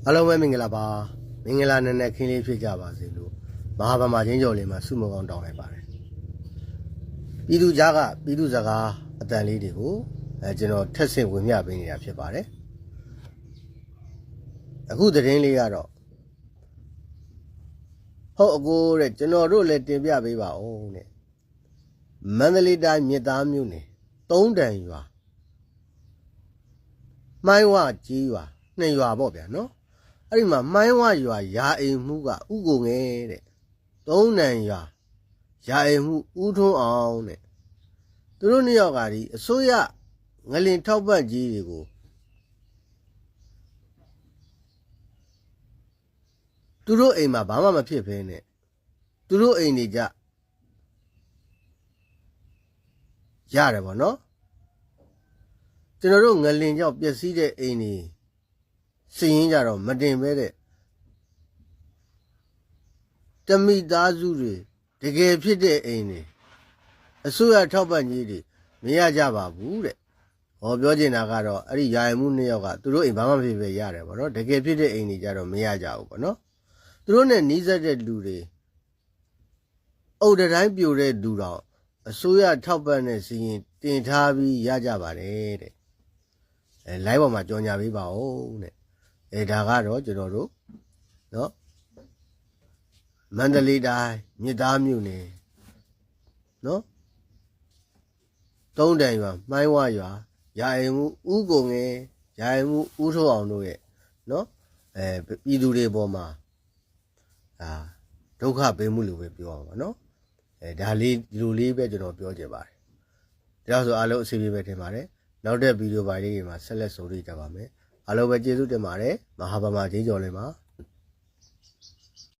အားလုံးပဲမင်္ဂလာပါမင်္ဂလာနဲ့ခင်းလေးဖြစ်ကြပါစေလို့မဟာဗမာချင်းကျော်လေးမှာဆုမကောင်းတောင်းလိုက်ပါတယ်ပြည်သူကြားကပြည်သူစကားအတန်လေးတွေကိုကျွန်တော်ထက်ဆင့်ဝင်မျှပေးနေတာဖြစ်ပါတယ်အခုသတင်းလေးကတော့ဟုတ်အကိုတဲ့ကျွန်တော်တို့လည်းတင်ပြပေးပါဦးတဲ့မန္တလေးတိုင်းမြစ်သားမြို့နယ်သုံးတန်ရွာမိုင်းဝကြီးရွာနှစ်ရွာပေါ့ဗျာနော်အဲ့ဒီမှာမိုင်းဝရွာယာအိမ်မှုကဥကိုငယ်တဲ့သုံးတန်ရွာယာအိမ်မှုဦးထွန်းအောင်တဲ့သူတို့နှစ်ယောက်ကဒီအစိုးရငလင်ထောက်ပံ့ကြီးတွေကိုသူတို့အိမ်မှာဘာမှမဖြစ်ဖဲနဲ့သူတို့အိမ်နေကြရတယ်ပေါ့နော်ကျွန်တော်တို့ငလင်ကြောင့်ပျက်စီးတဲ့အိမ်တွေစည်ရင်းကြတော့မတင်ပဲတဲ့တမိသားစုတွေတကယ်ဖြစ်တဲ့အိမ်တွေအစိုးရထောက်ပံ့ကြီးတွေမရကြပါဘူးတဲ့ဟောပြောချင်တာကတော့အဲ့ဒီယာယမှုနှစ်ယောက်ကသူတို့အိမ်ဘာမှမဖြစ်ပဲရတယ်ပေါ့နော်တကယ်ဖြစ်တဲ့အိမ်တွေကြတော့မရကြဘူးပေါ့နော်သူတို့နဲ့နီးစပ်တဲ့လူတွေအုတ်တိုင်းပြိုတဲ့လူတော်အစိုးရထောက်ပံ့တဲ့စီရင်တင်ထားပြီးရကြပါတယ်တဲ့လိုင်းပေါ်မှာကြော်ညာပေးပါဦးတဲ့ဒါကတော့ကျွန်တော်တို့နော်မန္တလေးတိုင်းမြစ်သားမြို့နယ်နော်သုံးတန်ရွာမိုင်းဝရွာယာအိမ်မှုဥကိုငယ်ယာအိမ်မှုဥထိုးအောင်တို့ရဲ့နော်ပြည်သူတွေပေါ်မှာဒုက္ခပေးမှုလို့ပဲပြောအောင်ပါနော်ဒါလေးဒီလိုလေးပဲကျွန်တော်ပြောချင်ပါတယ်ဒါဆိုအားလုံးအစီအပြေပဲထင်ပါတယ်နောက်တဲ့ဗီဒီယိုပိုင်းလေးတွေမှာဆက်လက်ဆုံတွေ့ကြပါမယ်အားလုံးပဲကျေးဇူးတင်ပါတယ်မဟာဗမာချင်းကျော်လေးမှာ